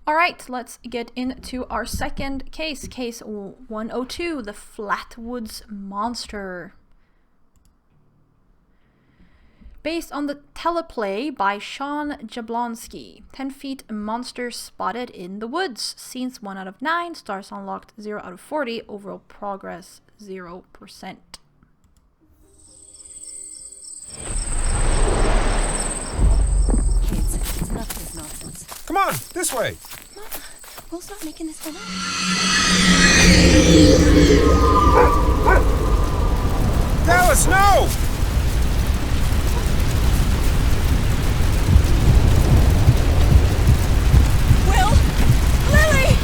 Alright, let's get into our second case. Case 102, the Flatwoods Monster. Based on the teleplay by Sean Jablonski. 10 feet monster spotted in the woods. Scenes 1 out of 9. Stars unlocked 0 out of 40. Overall progress 0%. Kids, it's enough of this nonsense. Come on, this way. Will's not making this one up. Dallas, no! Will! Lily!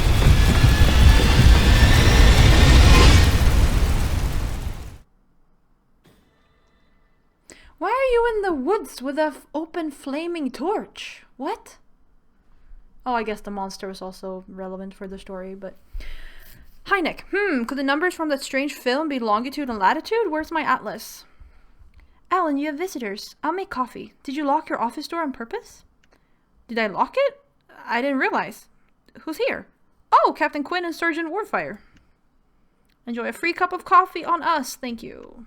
Why are you in the woods with a open flaming torch? What? Oh, I guess the monster was also relevant for the story, but... Hynek. Could the numbers from that strange film be longitude and latitude? Where's my atlas? Alan, you have visitors. I'll make coffee. Did you lock your office door on purpose? Did I lock it? I didn't realize. Who's here? Oh, Captain Quinn and Sergeant Wardfire. Enjoy a free cup of coffee on us. Thank you.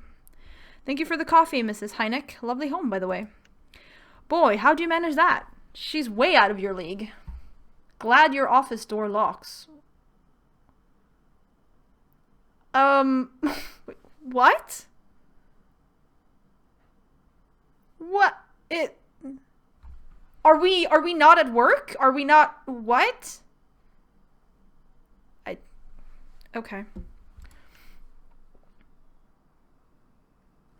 Thank you for the coffee, Mrs. Hynek. Lovely home, by the way. Boy, how'd you manage that? She's way out of your league. Glad your office door locks. What? What? Are we not at work? Are we not, what? Okay.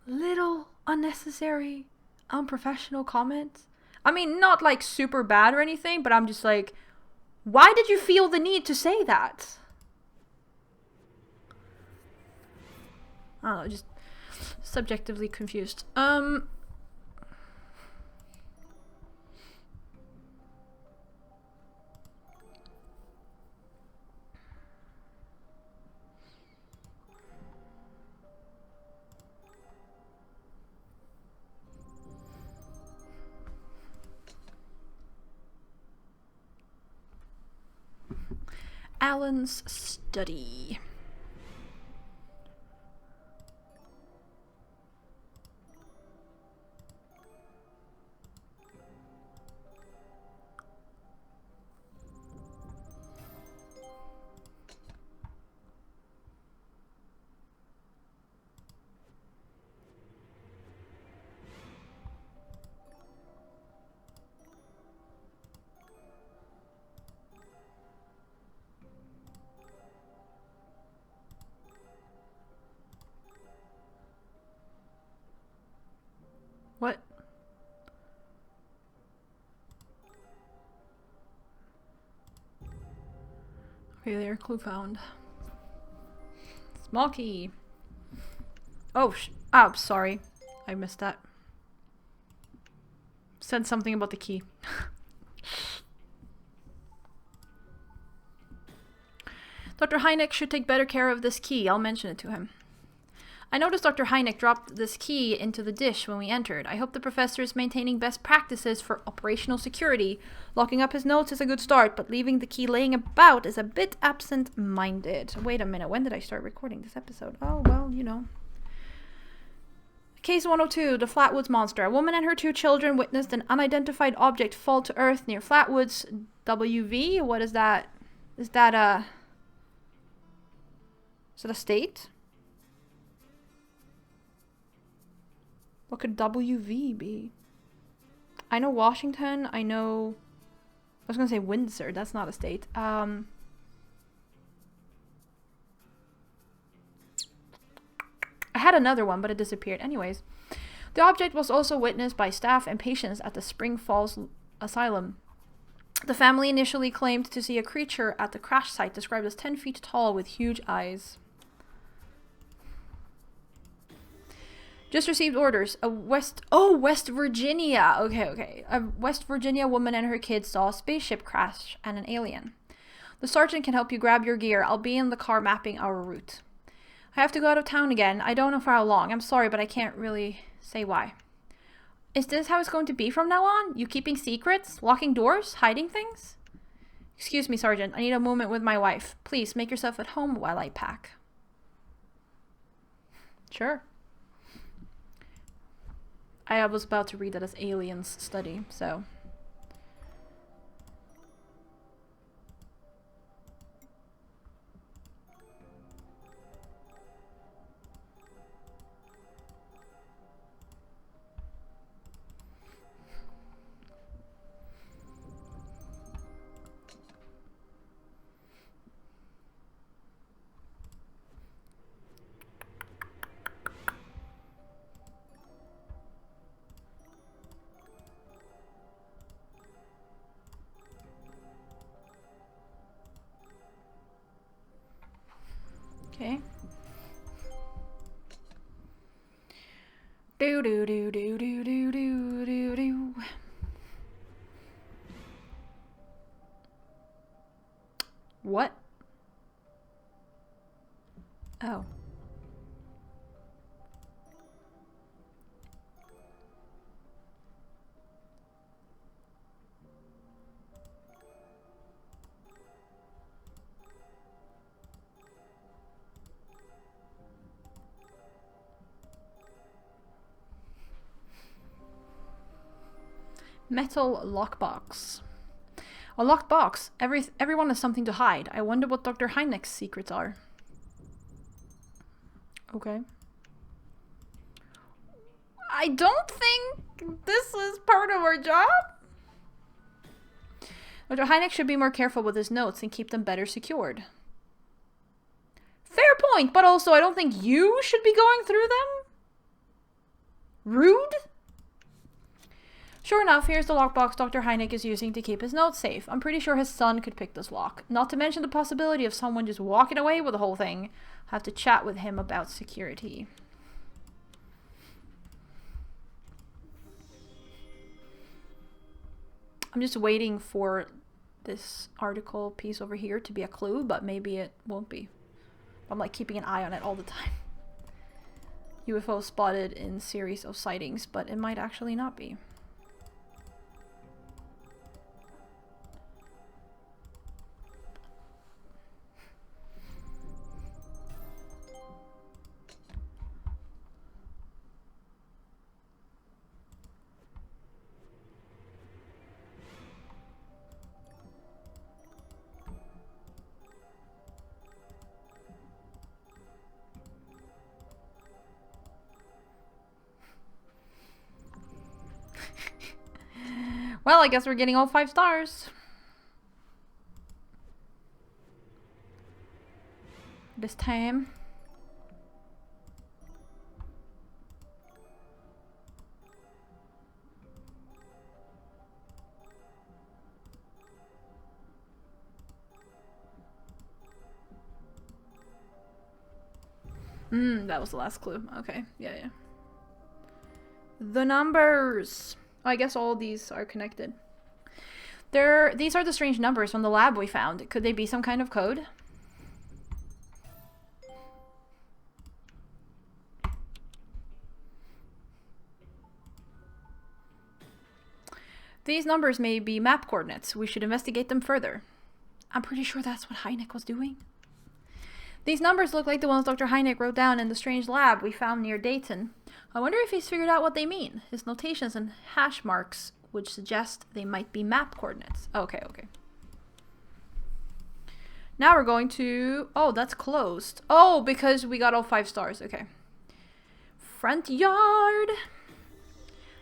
Little unnecessary, unprofessional comments. I mean, not like super bad or anything, but I'm just like, why did you feel the need to say that? I don't know, just subjectively confused. Alan's study. What? Okay, there, clue found. Small key. Oh, sorry. I missed that. Said something about the key. Dr. Hynek should take better care of this key. I'll mention it to him. I noticed Dr. Hynek dropped this key into the dish when we entered. I hope the professor is maintaining best practices for operational security. Locking up his notes is a good start, but leaving the key laying about is a bit absent-minded. Wait a minute, when did I start recording this episode? Oh, well, you know. Case 102, the Flatwoods Monster. A woman and her 2 children witnessed an unidentified object fall to Earth near Flatwoods, WV. What is that? Is that a state? What could WV be? I know Washington. I know... I was going to say Windsor. That's not a state. I had another one, but it disappeared. Anyways. The object was also witnessed by staff and patients at the Spring Falls Asylum. The family initially claimed to see a creature at the crash site described as 10 feet tall with huge eyes. Just received orders. West Virginia. Okay. A West Virginia woman and her kids saw a spaceship crash and an alien. The sergeant can help you grab your gear. I'll be in the car mapping our route. I have to go out of town again. I don't know for how long. I'm sorry, but I can't really say why. Is this how it's going to be from now on? You keeping secrets? Locking doors? Hiding things? Excuse me, Sergeant. I need a moment with my wife. Please make yourself at home while I pack. Sure. I was about to read that as aliens study, so... Okay. Do do do do do do do do do. What? Oh. Metal lockbox. A locked box. Everyone has something to hide. I wonder what Dr. Heineck's secrets are. Okay. I don't think this is part of our job. Dr. Heineck should be more careful with his notes and keep them better secured. Fair point, but also I don't think you should be going through them. Rude? Sure enough, here's the lockbox Dr. Heineck is using to keep his notes safe. I'm pretty sure his son could pick this lock. Not to mention the possibility of someone just walking away with the whole thing. I'll have to chat with him about security. I'm just waiting for this article piece over here to be a clue, but maybe it won't be. I'm like keeping an eye on it all the time. UFO spotted in series of sightings, but it might actually not be. Well, I guess we're getting all 5 stars. This time. That was the last clue. Okay, yeah. The numbers. I guess all these are connected. These are the strange numbers from the lab we found. Could they be some kind of code? These numbers may be map coordinates. We should investigate them further. I'm pretty sure that's what Heineck was doing. These numbers look like the ones Dr. Heineck wrote down in the strange lab we found near Dayton. I wonder if he's figured out what they mean. His notations and hash marks would suggest they might be map coordinates. Okay. Now we're going to... Oh, that's closed. Oh, because we got all 5 stars. Okay. Front yard.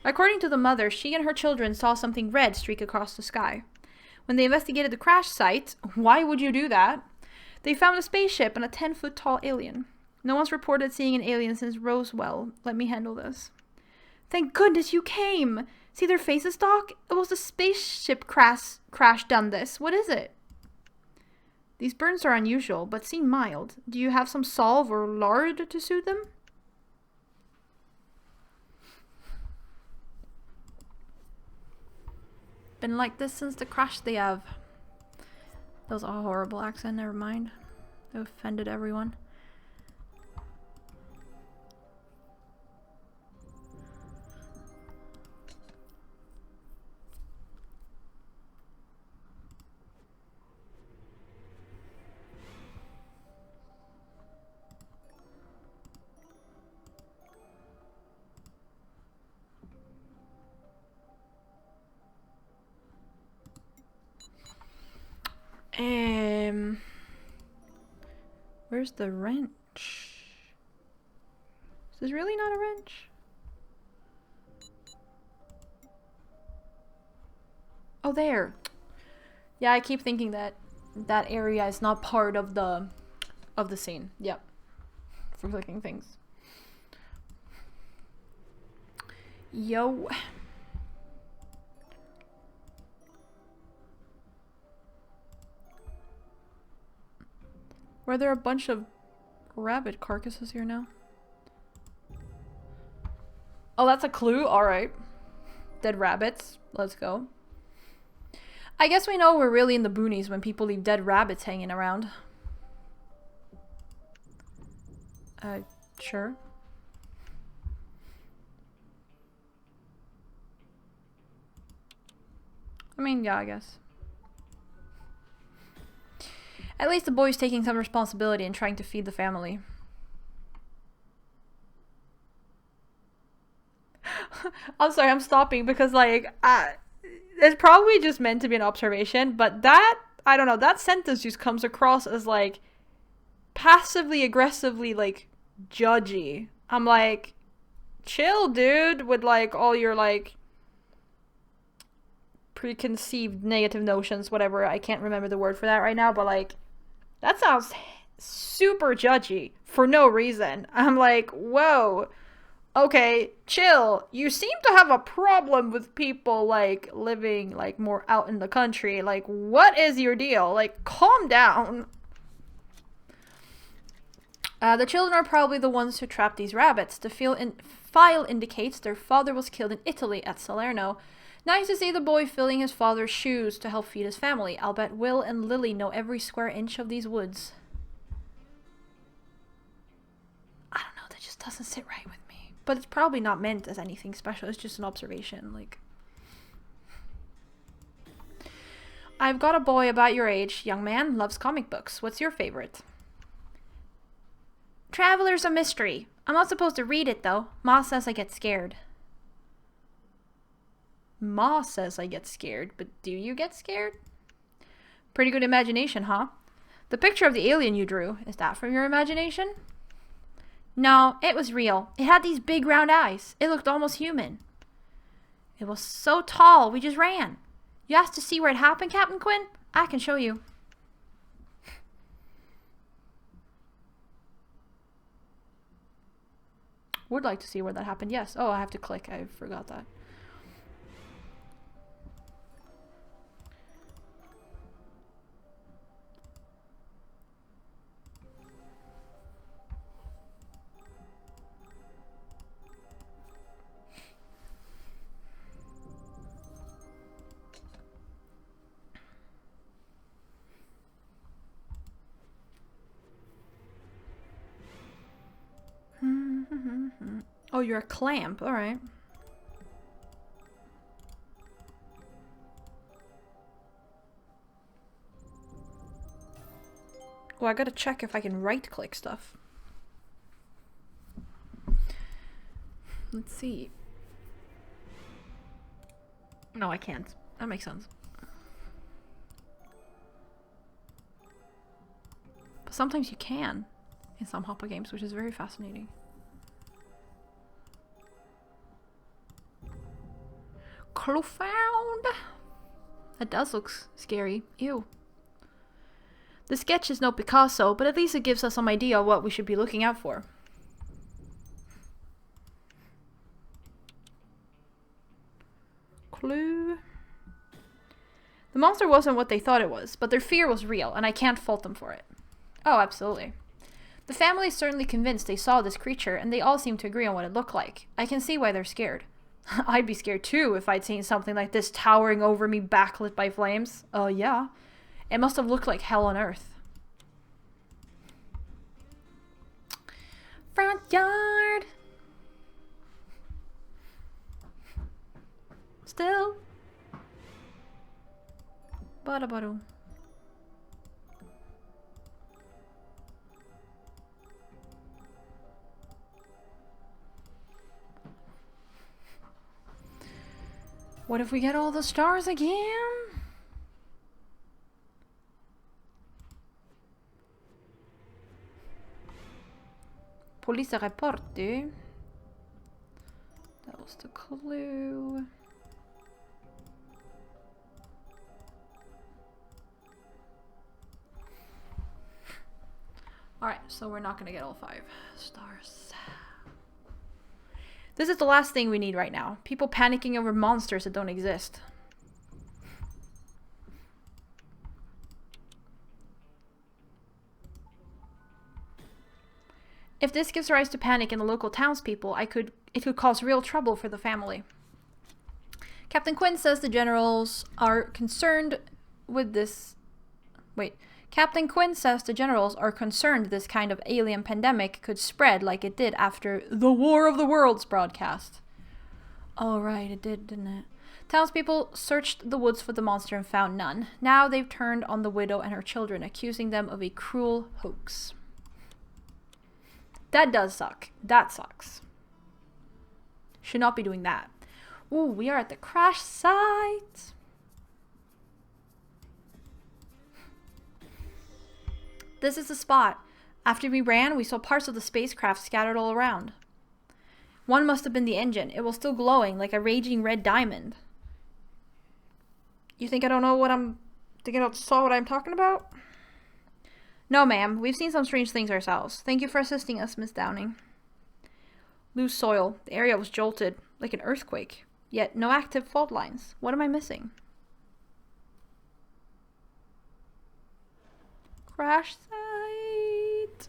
According to the mother, she and her children saw something red streak across the sky. When they investigated the crash site, why would you do that? They found a spaceship and a 10-foot tall alien. No one's reported seeing an alien since Roswell. Let me handle this. Thank goodness you came! See their faces, Doc? It was the spaceship crash done this. What is it? These burns are unusual, but seem mild. Do you have some salve or lard to soothe them? Been like this since the crash they have. That was a horrible accent, never mind. They offended everyone. Where's the wrench? Is this really not a wrench? Oh, there. Yeah, I keep thinking that that area is not part of the scene. Yep. For clicking things. Yo. Were there a bunch of rabbit carcasses here now? Oh, that's a clue? Alright. Dead rabbits. Let's go. I guess we know we're really in the boonies when people leave dead rabbits hanging around. Sure. I mean, yeah, I guess. At least the boy's taking some responsibility and trying to feed the family. I'm sorry, I'm stopping because, like, it's probably just meant to be an observation, but that, I don't know, that sentence just comes across as, like, passively aggressively, like, judgy. I'm like, chill, dude, with, like, all your, like, preconceived negative notions, whatever. I can't remember the word for that right now, but, like, that sounds super judgy for no reason. I'm like, whoa. Okay, chill. You seem to have a problem with people, like, living, like, more out in the country. Like, what is your deal? Like, calm down. The children are probably the ones who trapped these rabbits. The file indicates their father was killed in Italy at Salerno. Nice to see the boy filling his father's shoes to help feed his family. I'll bet Will and Lily know every square inch of these woods. I don't know, that just doesn't sit right with me. But it's probably not meant as anything special. It's just an observation. Like, I've got a boy about your age, young man, loves comic books. What's your favorite? Traveler's a Mystery. I'm not supposed to read it, though. Ma says I get scared. Ma says I get scared, but do you get scared? Pretty good imagination, huh? The picture of the alien you drew, is that from your imagination? No, it was real. It had these big round eyes. It looked almost human. It was so tall, we just ran. You asked to see where it happened, Captain Quinn? I can show you. Would like to see where that happened, yes. Oh, I have to click. I forgot that. Oh, you're a clamp. Alright. Well, I gotta check if I can right-click stuff. Let's see. No, I can't. That makes sense. But sometimes you can in some Hoppa games, which is very fascinating. Clue found! That does look scary. Ew. The sketch is no Picasso, but at least it gives us some idea of what we should be looking out for. Clue. The monster wasn't what they thought it was, but their fear was real, and I can't fault them for it. Oh, absolutely. The family is certainly convinced they saw this creature, and they all seem to agree on what it looked like. I can see why they're scared. I'd be scared too if I'd seen something like this towering over me backlit by flames. Oh, yeah. It must have looked like hell on earth. Front yard. Still. Bada-bada. What if we get all the stars again? Poliserapporter. That was the clue. Alright, so we're not gonna get all 5 stars. This is the last thing we need right now. People panicking over monsters that don't exist. If this gives rise to panic in the local townspeople, it could cause real trouble for the family. Captain Quinn says the generals are concerned with this... Wait. Captain Quinn says the generals are concerned this kind of alien pandemic could spread like it did after the War of the Worlds broadcast. Oh, right, it did, didn't it? Townspeople searched the woods for the monster and found none. Now they've turned on the widow and her children, accusing them of a cruel hoax. That does suck. That sucks. Should not be doing that. Ooh, we are at the crash site. This is the spot. After we ran, we saw parts of the spacecraft scattered all around. One must have been the engine. It was still glowing like a raging red diamond. You think I don't know what I'm... think I don't saw what I'm talking about? No, ma'am. We've seen some strange things ourselves. Thank you for assisting us, Miss Downing. Loose soil. The area was jolted, like an earthquake. Yet no active fault lines. What am I missing? Crash site.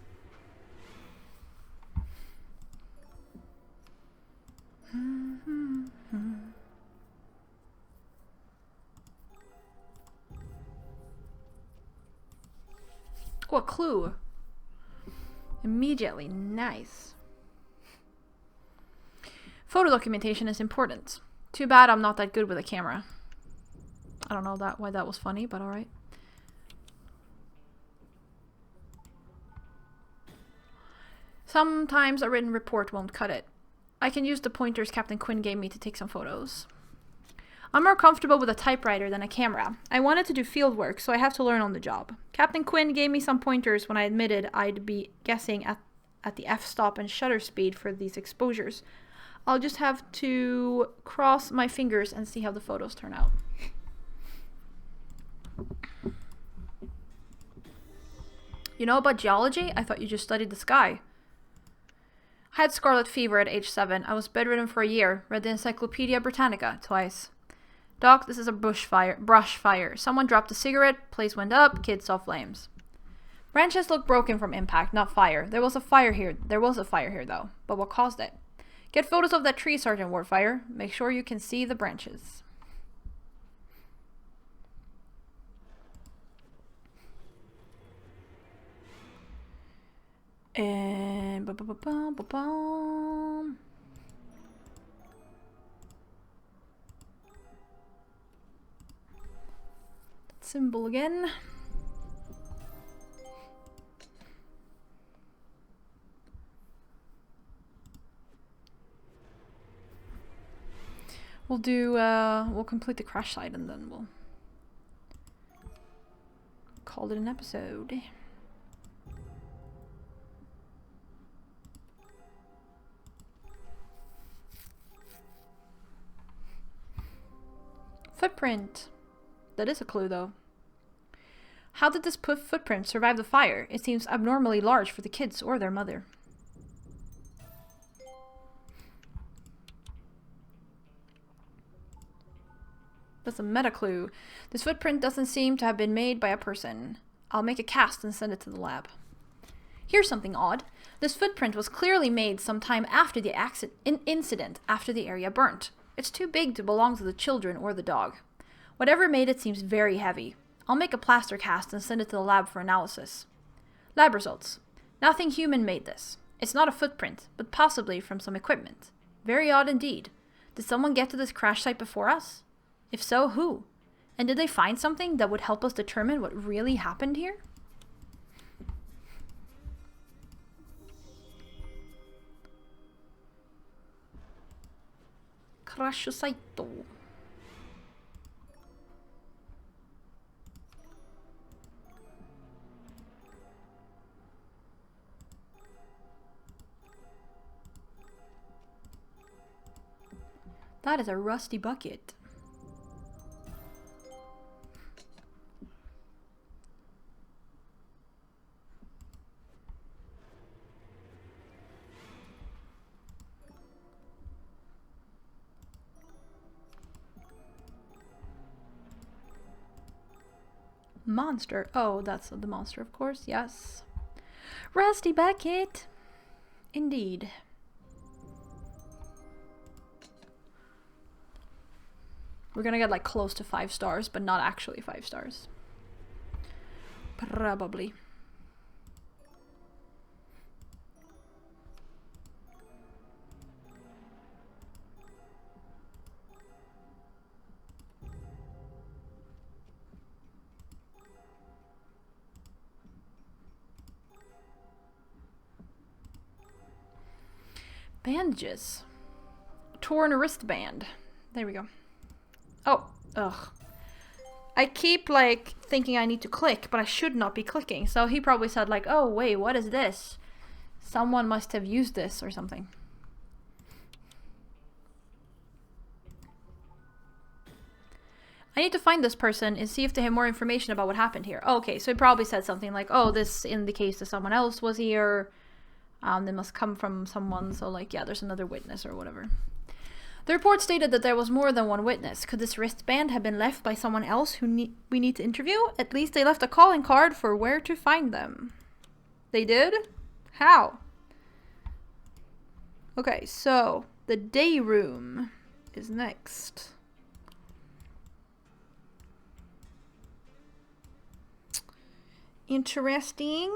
Oh, a clue. Immediately. Nice. Photo documentation is important. Too bad I'm not that good with a camera. I don't know why that was funny, but alright. Sometimes a written report won't cut it. I can use the pointers Captain Quinn gave me to take some photos. I'm more comfortable with a typewriter than a camera. I wanted to do field work, so I have to learn on the job. Captain Quinn gave me some pointers when I admitted I'd be guessing at the f-stop and shutter speed for these exposures. I'll just have to cross my fingers and see how the photos turn out. You know about geology? I thought you just studied the sky. I had scarlet fever at age 7. I was bedridden for a year. Read the Encyclopedia Britannica twice. Doc, this is a brush fire. Someone dropped a cigarette, place went up, kids saw flames. Branches look broken from impact, not fire. There was a fire here though. But what caused it? Get photos of that tree, Sergeant Wardfire. Make sure you can see the branches. And symbol again. We'll complete the crash site and then we'll call it an episode. Footprint. That is a clue, though. How did this footprint survive the fire? It seems abnormally large for the kids or their mother. That's a meta clue. This footprint doesn't seem to have been made by a person. I'll make a cast and send it to the lab. Here's something odd. This footprint was clearly made sometime after the incident, after the area burnt. It's too big to belong to the children or the dog. Whatever made it seems very heavy. I'll make a plaster cast and send it to the lab for analysis. Lab results. Nothing human made this. It's not a footprint, but possibly from some equipment. Very odd indeed. Did someone get to this crash site before us? If so, who? And did they find something that would help us determine what really happened here? Crash site. That is a rusty bucket. Monster. Oh, that's the monster, of course. Yes. Rusty bucket. Indeed. We're gonna get like close to 5 stars, but not actually 5 stars. Probably. Bandages. Torn wristband. There we go. Oh, ugh. I keep like thinking I need to click, but I should not be clicking. So he probably said like, oh wait, what is this? Someone must have used this or something. I need to find this person and see if they have more information about what happened here. Okay, so he probably said something like, oh, this indicates that someone else was here. They must come from someone, so like, yeah, there's another witness or whatever. The report stated that there was more than one witness. Could this wristband have been left by someone else who we need to interview? At least they left a calling card for where to find them. They did? How? Okay, so the day room is next. Interesting.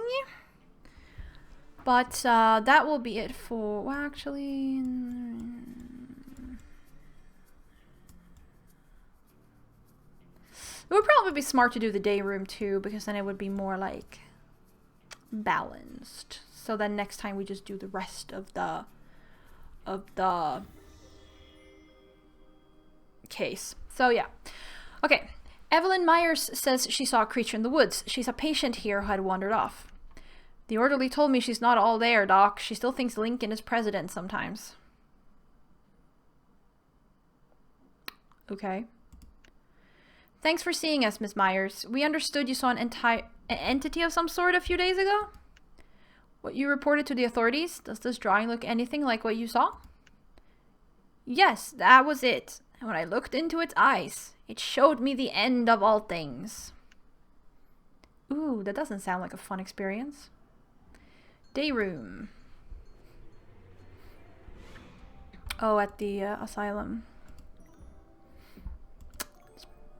But that will be it for, well, actually, it would probably be smart to do the day room too, because then it would be more like balanced. So then next time we just do the rest of the case. So yeah. Okay. Evelyn Myers says she saw a creature in the woods. She's a patient here who had wandered off. The orderly told me she's not all there, Doc. She still thinks Lincoln is president sometimes. Okay. Thanks for seeing us, Miss Myers. We understood you saw an entity of some sort a few days ago? What you reported to the authorities? Does this drawing look anything like what you saw? Yes, that was it. And when I looked into its eyes, it showed me the end of all things. Ooh, that doesn't sound like a fun experience. Day room. Oh, at the asylum.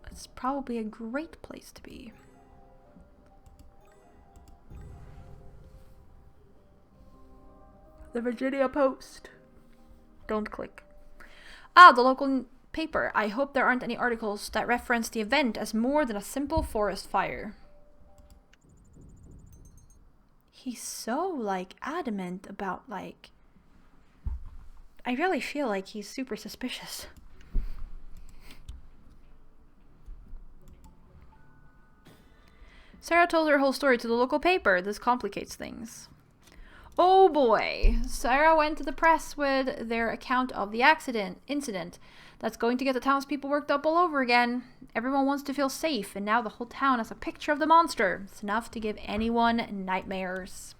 It's probably a great place to be. The Virginia Post. Don't click. Ah, the local paper. I hope there aren't any articles that reference the event as more than a simple forest fire. He's so, like, adamant about, like... I really feel like he's super suspicious. Sarah told her whole story to the local paper. This complicates things. Oh boy. Sarah went to the press with their account of the incident. That's going to get the townspeople worked up all over again. Everyone wants to feel safe, and now the whole town has a picture of the monster. It's enough to give anyone nightmares.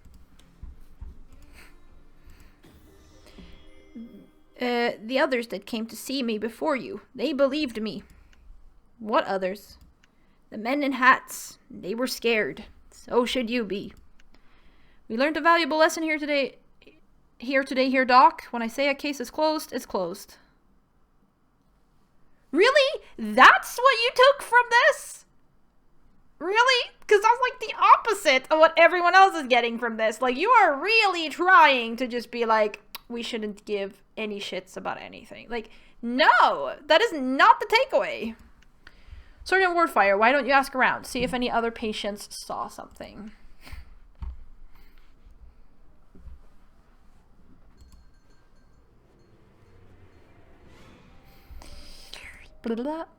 The others that came to see me before you, they believed me. What others? The men in hats. They were scared. So should you be. We learned a valuable lesson here today, Doc. When I say a case is closed, it's closed. Really? That's what you took from this? Really? Because that's like the opposite of what everyone else is getting from this. Like, you are really trying to just be like, we shouldn't give any shits about anything. Like, no, that is not the takeaway. Sergeant Wardfire, why don't you ask around? See if any other patients saw something.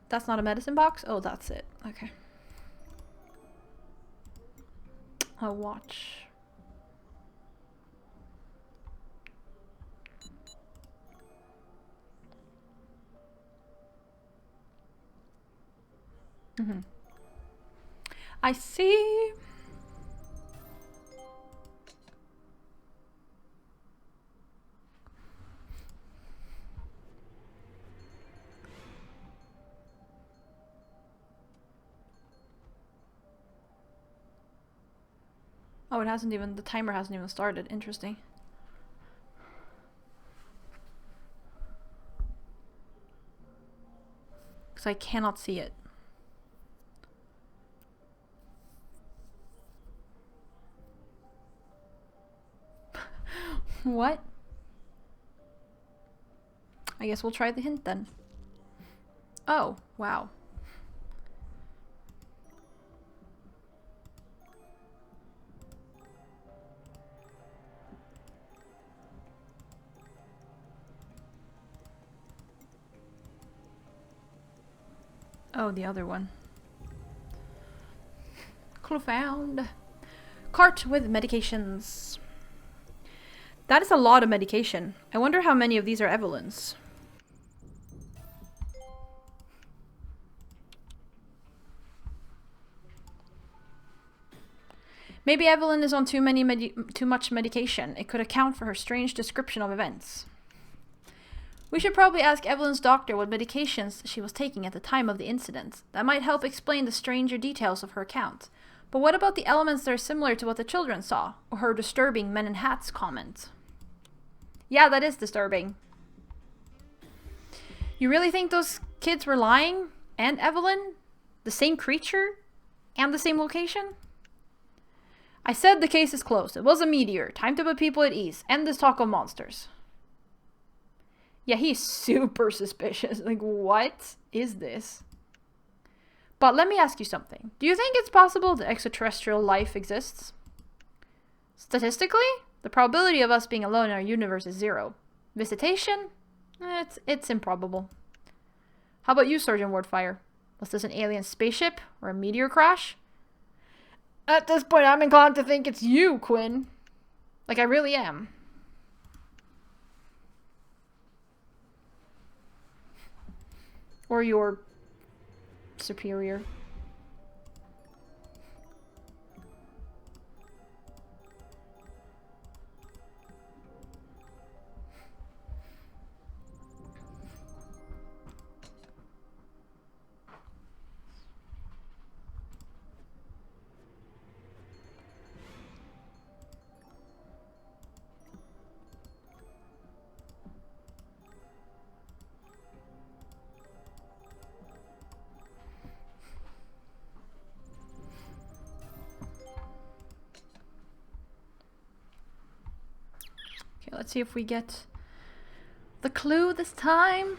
That's not a medicine box? Oh, that's it. Okay. A watch. I see. Oh, the timer hasn't even started. Interesting. Because I cannot see it. What? I guess we'll try the hint then. Oh, wow. Oh, the other one. Clue found. Cart with medications. That is a lot of medication. I wonder how many of these are Evelyn's. Maybe Evelyn is on too much medication. It could account for her strange description of events. We should probably ask Evelyn's doctor what medications she was taking at the time of the incident. That might help explain the stranger details of her account. But what about the elements that are similar to what the children saw, or her disturbing men in hats comment? Yeah, that is disturbing. You really think those kids were lying? And Evelyn? The same creature? And the same location? I said the case is closed. It was a meteor. Time to put people at ease. End this talk of monsters. Yeah, he's super suspicious. Like, what is this? But let me ask you something. Do you think it's possible that extraterrestrial life exists? Statistically, the probability of us being alone in our universe is 0. Visitation? It's improbable. How about you, Sergeant Wardfire? Was this an alien spaceship or a meteor crash? At this point, I'm inclined to think it's you, Quinn. Like, I really am. Or your superior. Okay, let's see if we get the clue this time.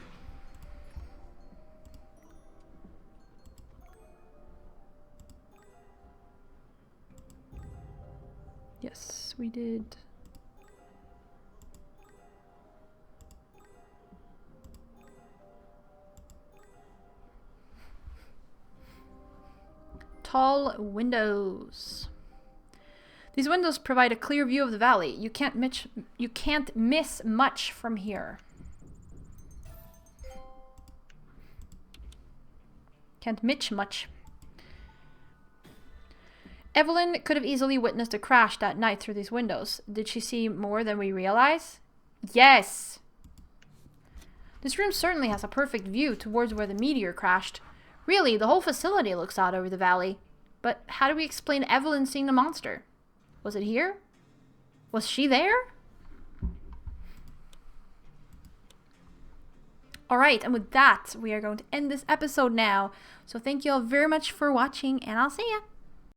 Yes, we did. Tall windows. These windows provide a clear view of the valley. You can't miss much from here. Can't miss much. Evelyn could have easily witnessed a crash that night through these windows. Did she see more than we realize? Yes! This room certainly has a perfect view towards where the meteor crashed. Really, the whole facility looks out over the valley. But how do we explain Evelyn seeing the monster? Was it here? Was she there? Alright, and with that, we are going to end this episode now. So thank you all very much for watching, and I'll see ya!